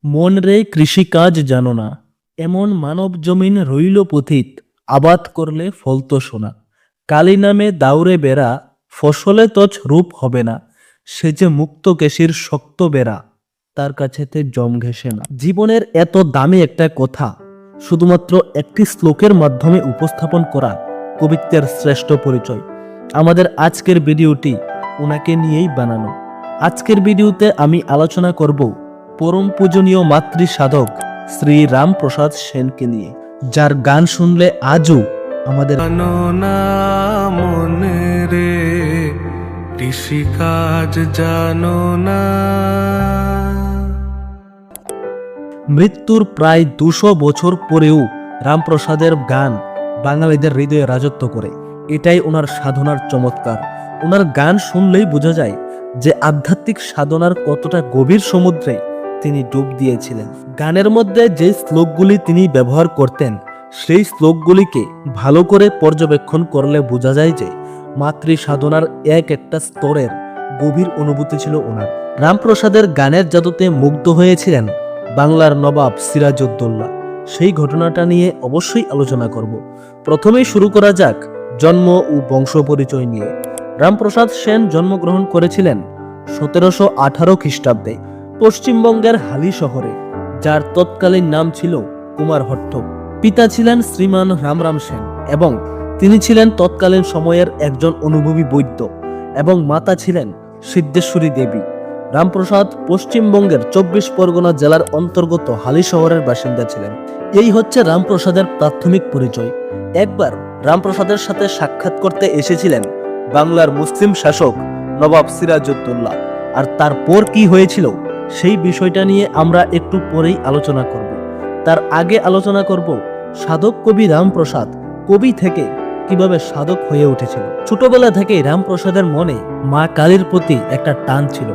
মন রে কৃষিকাজ জানো না, এমন মানব জমিন রইল পথিত, আবাদ করলে ফলতো সোনা। কালি নামে দাউরে বেড়া, ফসলে তছ রূপ হবে না। সে যে মুক্ত কেশির শক্ত বেড়া, তার কাছেতে জম ঘেঁষে না। জীবনের এত দামি একটা কথা শুধুমাত্র একটি শ্লোকের মাধ্যমে উপস্থাপন করা কবিত্বের শ্রেষ্ঠ পরিচয়। আমাদের আজকের ভিডিওটি ওনাকে নিয়েই বানানো। আজকের ভিডিওতে আমি আলোচনা করব পরম পূজনীয় মাতৃ সাধক শ্রী রামপ্রসাদ সেনকে নিয়ে, যার গান শুনলে আজও আমাদের জানো না মনে রে কৃষিকাজ জানো না। মৃত্যুর প্রায় 200 বছর পরেও রামপ্রসাদের গান বাঙালিদের হৃদয়ে রাজত্ব করে। এটাই ওনার সাধনার চমৎকার। ওনার গান শুনলেই বোঝা যায় যে আধ্যাত্মিক সাধনার কতটা গভীর সমুদ্রে তিনি ডুব দিয়েছিলেন। গানের মধ্যে যে শ্লোকগুলি তিনি ব্যবহার করতেন, সেই শ্লোকগুলিকে ভালো করে পর্যবেক্ষণ করলে বোঝা যায় যে মাতৃ সাধনার এক একটা স্তরের গভীর অনুভূতি ছিল ওনার। রামপ্রসাদের গানের জাদুতে মুগ্ধ হয়েছিলেন বাংলার নবাব সিরাজউদ্দৌলা। সেই ঘটনাটা নিয়ে অবশ্যই আলোচনা করব। প্রথমেই শুরু করা যাক জন্ম ও বংশ পরিচয় নিয়ে। রামপ্রসাদ সেন জন্মগ্রহণ করেছিলেন 1718 খ্রিস্টাব্দে পশ্চিমবঙ্গের হালি শহরে, যার তৎকালীন নাম ছিল কুমারহট্ট। পিতা ছিলেন শ্রীমান রামরাম সেন এবং তিনি ছিলেন তৎকালীন সময়ের একজন অনুভবী বৈদ্য, এবং মাতা ছিলেন সিদ্ধেশ্বরী দেবী। রামপ্রসাদ পশ্চিমবঙ্গের 24 পরগনা জেলার অন্তর্গত হালি শহরের বাসিন্দা ছিলেন। এই হচ্ছে রামপ্রসাদের প্রাথমিক পরিচয়। একবার রামপ্রসাদের সাথে সাক্ষাৎ করতে এসেছিলেন বাংলার মুসলিম শাসক নবাব সিরাজউদ্দৌলা, আর তারপর কি হয়েছিল সেই বিষয়টা নিয়ে আমরা একটু পরেই আলোচনা করব। তার আগে আলোচনা করব সাধক কবি রামপ্রসাদ কবি থেকে কিভাবে সাধক হয়ে উঠেছিল। ছোটবেলা থেকেই রামপ্রসাদের মনে মা কালীর প্রতি একটা টান ছিল,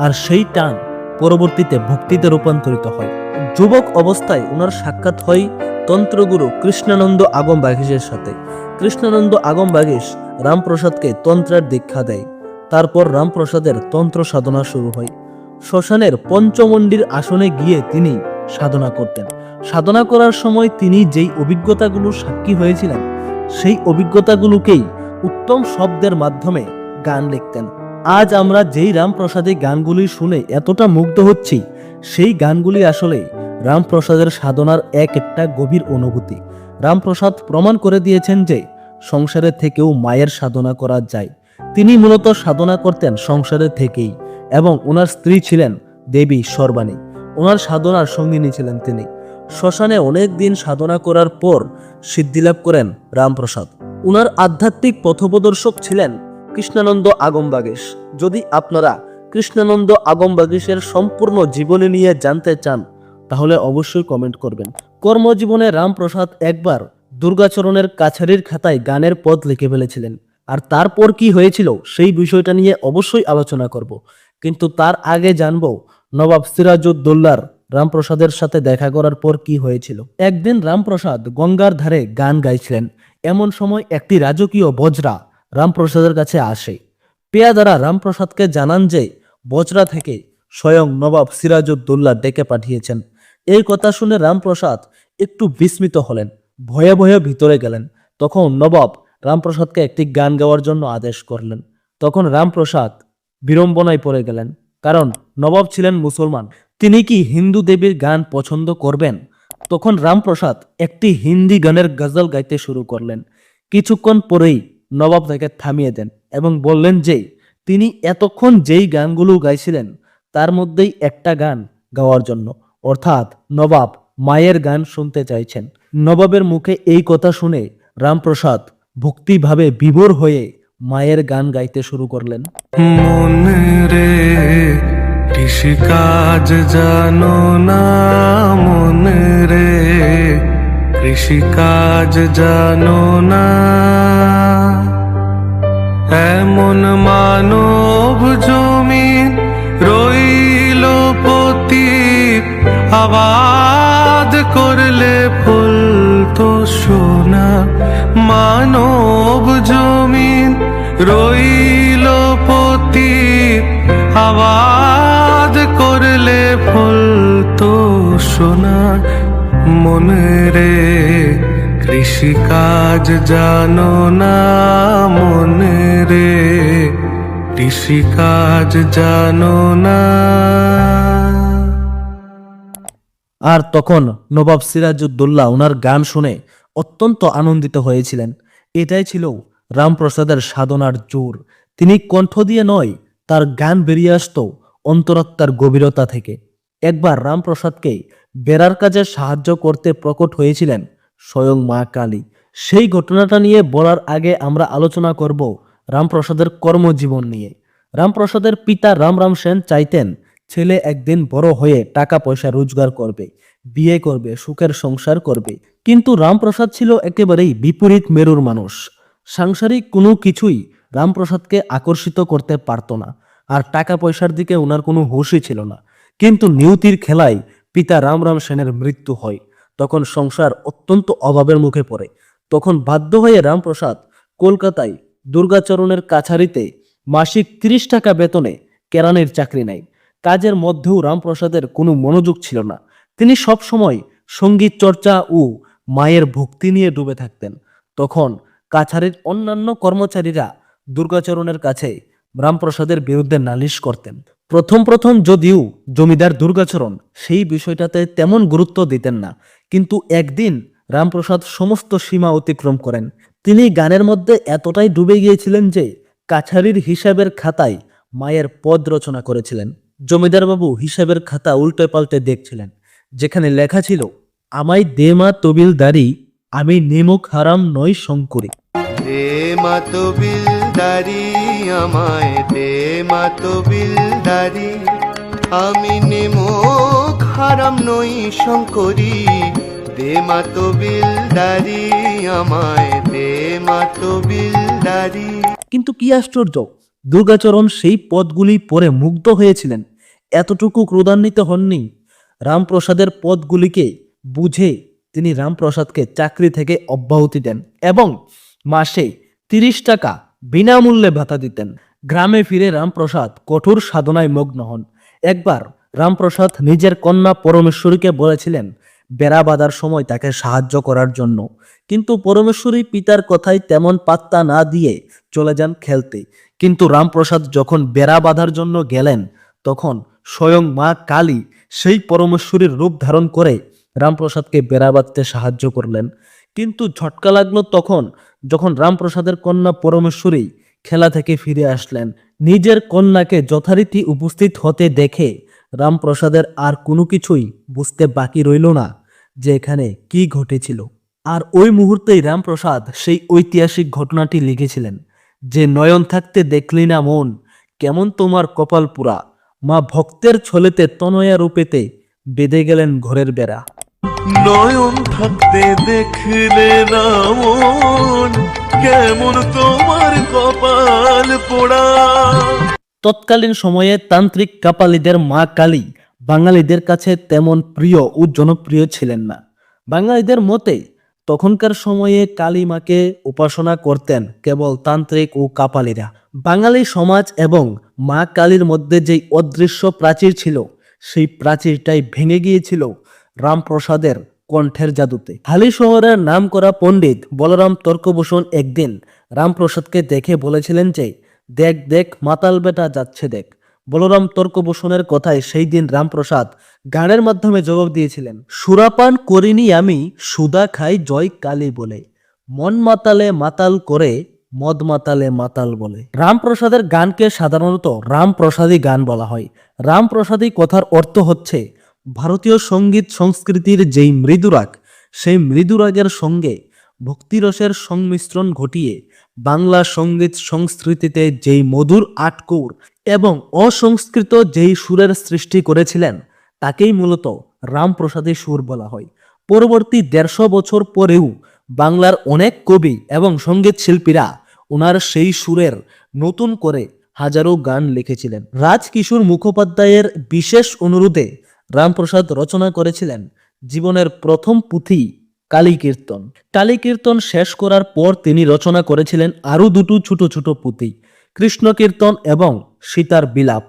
আর সেই টান পরবর্তীতে ভক্তিতে রূপান্তরিত হয়। যুবক অবস্থায় ওনার সাক্ষাৎ হয় তন্ত্রগুরু কৃষ্ণানন্দ আগম বাগীশের সাথে। কৃষ্ণানন্দ আগম বাগীশ রামপ্রসাদকে তন্ত্রের দীক্ষা দেয়। তারপর রামপ্রসাদের তন্ত্র সাধনা শুরু হয়। শ্মশানের পঞ্চমন্ডির আসনে গিয়ে তিনি সাধনা করতেন। সাধনা করার সময় তিনি যেই অভিজ্ঞতাগুলো সাক্ষী হয়েছিলেন, সেই অভিজ্ঞতাগুলোকেই উত্তম শব্দের মাধ্যমে গান লিখতেন। আজ আমরা যেই রামপ্রসাদের গানগুলি শুনে এতটা মুগ্ধ হচ্ছি, সেই গানগুলি আসলে রামপ্রসাদের সাধনার এক একটা গভীর অনুভূতি। রামপ্রসাদ প্রমাণ করে দিয়েছেন যে সংসারে থেকেও মায়ের সাধনা করা যায়। তিনি মূলত সাধনা করতেন সংসারে থেকেই, এবং ওনার স্ত্রী ছিলেন দেবী সর্বাণী। ওনার সাধনার সঙ্গিনী ছিলেন তিনি। শ্মশানে অনেক দিন সাধনা করার পর সিদ্ধিলাভ করেন রামপ্রসাদ। ওনার আধ্যাত্মিক পথপ্রদর্শক ছিলেন কৃষ্ণানন্দ আগম বাগীশ। যদি আপনারা কৃষ্ণানন্দ আগম বাগীশের সম্পূর্ণ জীবনী নিয়ে জানতে চান, তাহলে অবশ্যই কমেন্ট করবেন। কর্মজীবনে রামপ্রসাদ একবার দুর্গাচরণের কাছারির খাতায় গানের পদ লিখে ফেলেছিলেন, আর তারপর কি হয়েছিল সেই বিষয়টা নিয়ে অবশ্যই আলোচনা করব। কিন্তু তার আগে জানবো নবাব সিরাজউদ্দৌলার রামপ্রসাদের সাথে দেখা করার পর কি হয়েছিল। একদিন রামপ্রসাদ গঙ্গার ধারে গান গাইছিলেন। এমন সময় একটি রাজকীয় বজরা রামপ্রসাদের কাছে আসে। পেয়াদারা রামপ্রসাদকে জানান যে বজরা থেকে স্বয়ং নবাব সিরাজউদ্দৌলা ডেকে পাঠিয়েছেন। এই কথা শুনে রামপ্রসাদ একটু বিস্মিত হলেন, ভয়ে ভয়ে ভিতরে গেলেন। তখন নবাব রামপ্রসাদকে একটি গান গাওয়ার জন্য আদেশ করলেন। তখন রামপ্রসাদ বিড়ম্বনায় পড়ে গেলেন, কারণ নবাব ছিলেন মুসলমান। তিনি কি হিন্দু দেবীর গান পছন্দ করবেন? তখন রামপ্রসাদ একটি হিন্দি গানের গজল গাইতে শুরু করলেন। কিছুক্ষণ পরেই নবাব তাকে থামিয়ে দেন এবং বললেন যে তিনি এতক্ষণ যেই গানগুলো গাইছিলেন তার মধ্যেই একটা গান গাওয়ার জন্য, অর্থাৎ নবাব মায়ের গান শুনতে চাইছেন। নবাবের মুখে এই কথা শুনে রামপ্রসাদ ভক্তিভাবে বিভোর হয়ে মায়ের গান গাইতে শুরু করলেন। মনে রে কৃষিকাজ জানো না, মনে রে কৃষিকাজ জানো না। এমন মানব জমিন রইল পতিত, আবাদ করলে ফলতো সোনা। মানব জমিন রইল পতিত, আবাদ করলে ফলতো মনে রে, কৃষিকাজ জানো না মনে রে, কৃষিকাজ জানো না। আর তখন নবাব সিরাজউদ্দৌলা ওনার গান শুনে অত্যন্ত আনন্দিত হয়েছিলেন। এটাই ছিল রামপ্রসাদের সাধনার জোর। তিনি কণ্ঠ দিয়ে নয়, তার গান বেরিয়ে আসতো অন্তরাত্মার গভীরতা থেকে। একবার রামপ্রসাদকে বেড়ার কাজে সাহায্য করতে প্রকট হয়েছিলেন স্বয়ং মা কালী। সেই ঘটনাটা নিয়ে বলার আগে আমরা আলোচনা করব রামপ্রসাদের কর্মজীবন নিয়ে। রামপ্রসাদের পিতা রামরাম সেন চাইতেন ছেলে একদিন বড় হয়ে টাকা পয়সা রোজগার করবে, বিয়ে করবে, সুখের সংসার করবে। কিন্তু রামপ্রসাদ ছিল একেবারেই বিপরীত মেরুর মানুষ। সাংসারিক কোনো কিছুই রামপ্রসাদকে আকর্ষিত করতে পারত না, আর টাকা পয়সার দিকে ওনার কোনো হুঁশই ছিল না। কিন্তু নিয়তির খেলায় পিতা রামরাম সেনের মৃত্যু হয়। তখন সংসার অত্যন্ত অভাবের মুখে পড়ে। তখন বাধ্য হয়ে রামপ্রসাদ কলকাতায় দুর্গাচরণের কাছারিতে মাসিক 30 টাকা বেতনে কেরানির চাকরি নেয়। কাজের মধ্যেও রামপ্রসাদের কোনো মনোযোগ ছিল না। তিনি সব সময় সঙ্গীত চর্চা ও মায়ের ভক্তি নিয়ে ডুবে থাকতেন। তখন কাছারির অন্যান্য কর্মচারীরা দুর্গাচরণের কাছে রামপ্রসাদের বিরুদ্ধে নালিশ করতেন। প্রথম প্রথম যদিও জমিদার দুর্গাচরণ সেই বিষয়টাতে তেমন গুরুত্ব দিতেন না, কিন্তু একদিন রামপ্রসাদ সমস্ত সীমা অতিক্রম করেন। তিনি গানের মধ্যে এতটাই ডুবে গিয়েছিলেন যে কাছারির হিসাবের খাতায় মায়ের পদ রচনা করেছিলেন। জমিদারবাবু হিসাবের খাতা উল্টে পাল্টে দেখছিলেন, যেখানে লেখা ছিল, আমায় দে মা তবিলদারি, আমি নিমুখ হারাম নই শঙ্করী। দে মা তবিলদারি, আমায় দে মা তবিলদারি, আমি নিমুখ হারাম নই শঙ্করী। দে মা তবিলদারি, আমায় দে মা তবিলদারি। কিন্তু কি আশ্চর্য, দুর্গাচরণ সেই পদগুলি পড়ে মুগ্ধ হয়েছিলেন, এতটুকু ক্রোধান্বিত হননি। রামপ্রসাদের পদগুলিকে বুঝে তিনি রামপ্রসাদকে চাকরি থেকে অব্যাহতি দেন এবং মাসে 30 টাকা বিনামূল্যে ভাতা দিতেন। গ্রামে ফিরে রামপ্রসাদ কঠোর সাধনায় মগ্ন হন। একবার রামপ্রসাদ নিজের কন্যা পরমেশ্বরীকে বলেছিলেন বেড়া বাঁধার সময় তাকে সাহায্য করার জন্য, কিন্তু পরমেশ্বরী পিতার কথায় তেমন পাত্তা না দিয়ে চলে যান খেলতে। কিন্তু রামপ্রসাদ যখন বেড়া বাঁধার জন্য গেলেন, তখন স্বয়ং মা কালী সেই পরমেশ্বরীর রূপ ধারণ করে রামপ্রসাদকে বেড়া বাঁধতে সাহায্য করলেন। কিন্তু ঝটকা লাগলো তখন যখন রামপ্রসাদের কন্যা পরমেশ্বরী খেলা থেকে ফিরে আসলেন। নিজের কন্যাকে যথারীতি উপস্থিত হতে দেখে রামপ্রসাদের আর কোনো কিছুই বুঝতে বাকি রইল না যে এখানে কি ঘটেছিল। আর ওই মুহূর্তেই রামপ্রসাদ সেই ঐতিহাসিক ঘটনাটি লিখেছিলেন, যে নয়ন থাকতে দেখলি না মন, কেমন তোমার কপাল পুরা, মা ভক্তের ছলেতে তনয়া রূপেতে বেঁধে গেলেন ঘরের বেড়া। নয়ন থাকতে দেখলে না মন, কেমন তোমার কপাল পোড়া। তৎকালীন সময়ে তান্ত্রিক কাপালিদের মা কালী বাঙালিদের কাছে তেমন প্রিয় ও জনপ্রিয় ছিলেন না। বাঙালিদের মতে তখনকার সময়ে কালী মাকে উপাসনা করতেন কেবল তান্ত্রিক ও কাপালিরা। বাঙালি সমাজ এবং মা কালীর মধ্যে যেই অদৃশ্য প্রাচীর ছিল, সেই প্রাচীরটাই ভেঙে গিয়েছিল রামপ্রসাদের কণ্ঠের জাদুতে। হালি শহরের নামকরা পণ্ডিত বলরাম তর্কভূষণ একদিন রামপ্রসাদকে দেখে বলেছিলেন যে, দেখ দেখ মাতাল বেটা যাচ্ছে দেখ। বলরাম তর্কভূষণের কথায় সেই দিন রামপ্রসাদ গানের মাধ্যমে জবাব দিয়েছিলেন, সুরাপান করিনি আমি, সুদা খাই জয় কালী বলে, মন মাতালে মাতাল করে, মদ মাতালে মাতাল বলে। রামপ্রসাদের গানকে সাধারণত রামপ্রসাদী গান বলা হয়। রামপ্রসাদী কথার অর্থ হচ্ছে ভারতীয় সঙ্গীত সংস্কৃতির যেই মৃদুরাগ, সেই মৃদুরাগের সঙ্গে ভক্তিরসের সংমিশ্রণ ঘটিয়ে বাংলা সঙ্গীত সংস্কৃতিতে যেই মধুর আটকৌর এবং অসংস্কৃত যেই সুরের সৃষ্টি করেছিলেন, তাকেই মূলত রামপ্রসাদী সুর বলা হয়। পরবর্তী 150 বছর পরেও বাংলার অনেক কবি এবং সঙ্গীত শিল্পীরা ওনার সেই সুরের নতুন করে হাজারো গান লিখেছিলেন। রাজকিশোর মুখোপাধ্যায়ের বিশেষ অনুরোধে রামপ্রসাদ রচনা করেছিলেন জীবনের প্রথম পুঁথি কালী কীর্তন। কালী কীর্তন শেষ করার পর তিনি রচনা করেছিলেন আরো দুটো ছোট ছোট পুঁথি, কৃষ্ণ কীর্তন এবং সীতার বিলাপ।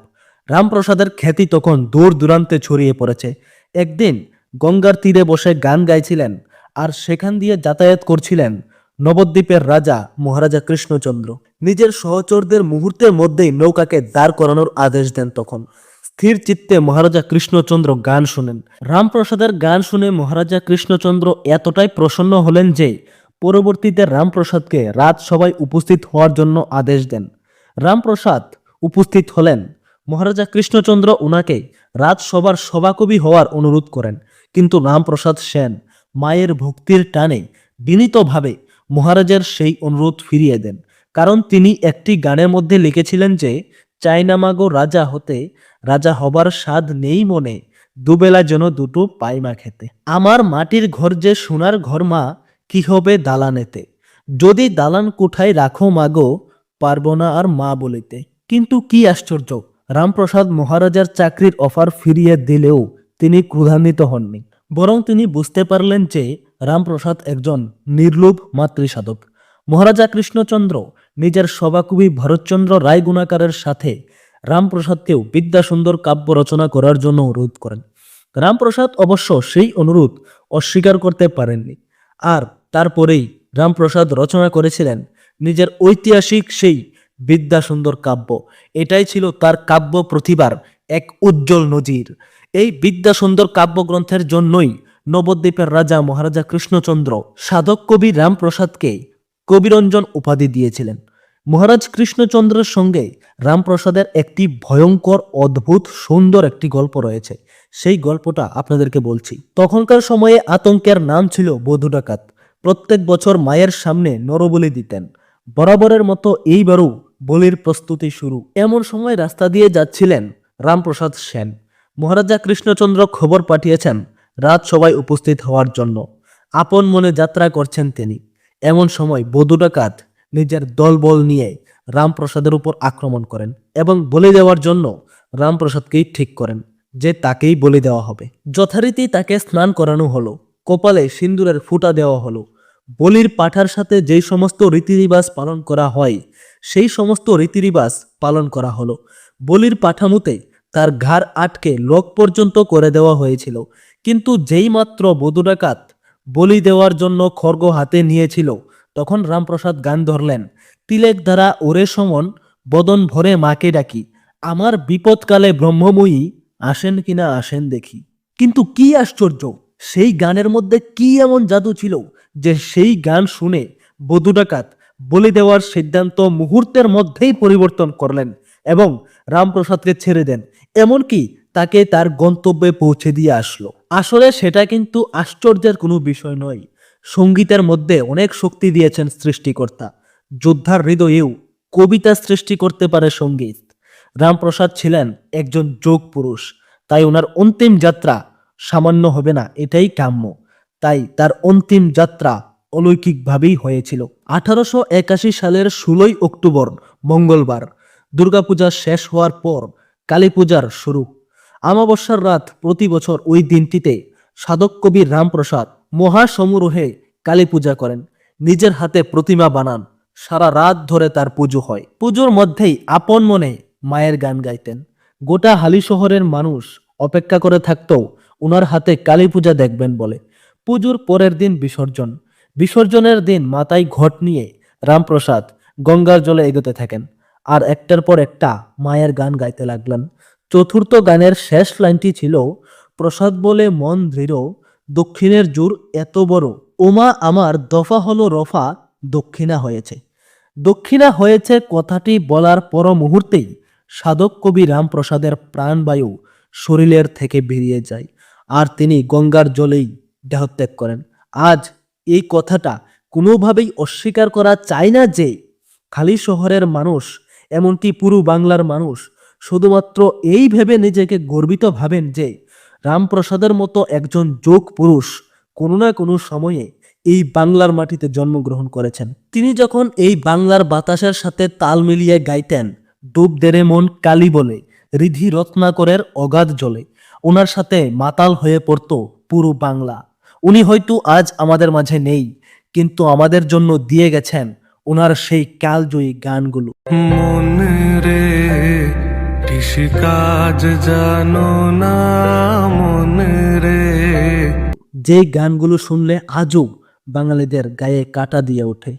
রামপ্রসাদের খ্যাতি তখন দূর দূরান্তে ছড়িয়ে পড়েছে। একদিন গঙ্গার তীরে বসে গান গাইছিলেন আর সেখান দিয়ে যাতায়াত করছিলেন নবদ্বীপের রাজা মহারাজা কৃষ্ণচন্দ্র। নিজের সহচরদের মুহূর্তের মধ্যেই নৌকাকে দাঁড় করানোর আদেশ দেন। তখন স্থির চিত্তে মহারাজা কৃষ্ণচন্দ্র গান শুনেন। রামপ্রসাদের গান শুনে মহারাজা কৃষ্ণচন্দ্র এতটাই প্রসন্ন হলেন যে পরবর্তীতে রামপ্রসাদকে রাজসভায় উপস্থিত হওয়ার জন্য আদেশ দেন। রামপ্রসাদ উপস্থিত হলেন। মহারাজা কৃষ্ণচন্দ্র উনাকে রাজসভার সভাকবি হওয়ার অনুরোধ করেন, কিন্তু রামপ্রসাদ সেন মায়ের ভক্তির টানে বিনীতভাবে মহারাজের সেই অনুরোধ ফিরিয়ে দেন। কারণ তিনি একটি গানের মধ্যে লিখেছিলেন যে চাইনা মাগো রাজা হতে, রাজা হবার স্বাদ নেই মনে, দুবেলা যেন দুটো পাইমা খেতে। আমার মাটির ঘর যে সোনার ঘর মা, কি হবে দালানেতে, যদি দালান কোঠায় রাখো মাগো, পারবো না আর মা বলিতে। কিন্তু কি আশ্চর্য, রামপ্রসাদ মহারাজার চাকরির অফার ফিরিয়ে দিলেও তিনি ক্রোধান্বিত হননি, বরং তিনি বুঝতে পারলেন যে রামপ্রসাদ একজন নির্লোভ মাতৃসাধক। মহারাজা কৃষ্ণচন্দ্র নিজের সভাকবি ভরতচন্দ্র রায় গুণাকারের সাথে রামপ্রসাদকেও বিদ্যাসুন্দর কাব্য রচনা করার জন্য অনুরোধ করেন। রামপ্রসাদ অবশ্য সেই অনুরোধ অস্বীকার করতে পারেননি, আর তারপরেই রামপ্রসাদ রচনা করেছিলেন নিজের ঐতিহাসিক সেই বিদ্যাসুন্দর কাব্য। এটাই ছিল তার কাব্য প্রতিভার এক উজ্জ্বল নজির। এই বিদ্যাসুন্দর কাব্যগ্রন্থের জন্যই নবদ্বীপের রাজা মহারাজা কৃষ্ণচন্দ্র সাধক কবি রামপ্রসাদকে কবিরঞ্জন উপাধি দিয়েছিলেন। মহারাজ কৃষ্ণচন্দ্রের সঙ্গে রামপ্রসাদের একটি ভয়ঙ্কর, অদ্ভুত, সুন্দর একটি গল্প রয়েছে। সেই গল্পটা আপনাদেরকে বলছি। তখনকার সময়ে আতঙ্কের নাম ছিল বধূ ডাকাত। প্রত্যেক বছর মায়ের সামনে নরবলি দিতেন। বরাবরের মতো এইবারও বলির প্রস্তুতি শুরু। এমন সময় রাস্তা দিয়ে যাচ্ছিলেন রামপ্রসাদ সেন। মহারাজা কৃষ্ণচন্দ্র খবর পাঠিয়েছেন রাজসভায় উপস্থিত হওয়ার জন্য। আপন মনে যাত্রা করছেন তিনি। এমন সময় বধূ ডাকাত নিজের দলবল নিয়ে রামপ্রসাদের উপর আক্রমণ করেন এবং বলি দেওয়ার জন্য রামপ্রসাদকেই ঠিক করেন যে তাকেই বলি দেওয়া হবে। যথারীতি তাকে স্নান করানো হলো, কপালে সিন্দুরের ফুটা দেওয়া হলো। বলির পাঠার সাথে যেই সমস্ত রীতিরিবাজ পালন করা হয় সেই সমস্ত রীতিরিবাজ পালন করা হলো। বলির পাঠামতে তার ঘাড় আটকে লোক পর্যন্ত করে দেওয়া হয়েছিল। কিন্তু যেই মাত্র বধূ ডাকাত বলি দেওয়ার জন্য খড়গ হাতে নিয়েছিল, তখন রামপ্রসাদ গান ধরলেন, তিলেক দ্বারা ওরে সমন, বদন ভরে মাকে ডাকি, আমার বিপদকালে ব্রহ্মময়ী, আসেন কিনা আসেন দেখি। কিন্তু কি আশ্চর্য, সেই গানের মধ্যে কি এমন জাদু ছিল যে সেই গান শুনে বধূ ডাকাত বলি দেওয়ার সিদ্ধান্ত মুহূর্তের মধ্যেই পরিবর্তন করলেন এবং রামপ্রসাদকে ছেড়ে দেন, এমনকি তাকে তার গন্তব্যে পৌঁছে দিয়ে আসলো। আসলে সেটা কিন্তু আশ্চর্যের কোনো বিষয় নয়। সঙ্গীতের মধ্যে অনেক শক্তি দিয়েছেন সৃষ্টিকর্তা। যোদ্ধার হৃদয়েও কবিতা সৃষ্টি করতে পারে সঙ্গীত। রামপ্রসাদ ছিলেন একজন যোগ পুরুষ, তাই ওনার অন্তিম যাত্রা সামান্য হবে না, এটাই কাম্য। তাই তার অন্তিম যাত্রা অলৌকিকভাবেই হয়েছিল। 1881 সালের 16 অক্টোবর মঙ্গলবার দুর্গাপূজা শেষ হওয়ার পর কালী পূজার শুরু। অমাবস্যার রাত প্রতি বছর ওই দিনটিতে সাধক কবি রামপ্রসাদ মহাসমারোহে কালী পূজা করেন। নিজের হাতে প্রতিমা বানান, সারা রাত ধরে তার পুজো হয়। পুজোর মধ্যেই আপন মনে মায়ের গান গাইতেন। গোটা হালি শহরের মানুষ অপেক্ষা করে থাকতো উনার হাতে কালী পূজা দেখবেন বলে। পুজোর পরের দিন বিসর্জন। বিসর্জনের দিন মাথায় ঘট নিয়ে রামপ্রসাদ গঙ্গার জলে এগোতে থাকেন আর একটার পর একটা মায়ের গান গাইতে লাগলেন। চতুর্থ গানের শেষ লাইনটি ছিল, প্রসাদ বলে মন দৃঢ়, দক্ষিণের জোর এত বড়, ওমা আমার দফা হলো রফা, দক্ষিণা হয়েছে। দক্ষিণা হয়েছে কথাটি বলার পর মুহূর্তেই সাধক কবি রামপ্রসাদের প্রাণবায়ু শরীরের থেকে বেরিয়ে যায় আর তিনি গঙ্গার জলেই দেহত্যাগ করেন। আজ এই কথাটা কোনোভাবেই অস্বীকার করা চায় না যে খালি শহরের মানুষ, এমনকি পুরো বাংলার মানুষ শুধুমাত্র এই ভেবে নিজেকে গর্বিত ভাবেন যে রামপ্রসাদের মতো একজন যোগ পুরুষ কোনো না কোনো সময়ে এই বাংলার মাটিতে জন্মগ্রহণ করেছেন। তিনি যখন এই বাংলার বাতাসের সাথে তাল মিলিয়ে গাইতেন, ডুব দেরে মন কালী বলে, রিধি রত্নাকরের অগাধ জলে, ওনার সাথে মাতাল হয়ে পড়তো পুরো বাংলা। উনি হয়তো আজ আমাদের মাঝে নেই, কিন্তু আমাদের জন্য দিয়ে গেছেন ওনার সেই কালজয়ী গানগুলো। মনে রে কৃষিকাজ জানো না, মনে রে যেই গানগুলো শুনলে আজও বাঙালিদের গায়ে কাঁটা দিয়ে ওঠে।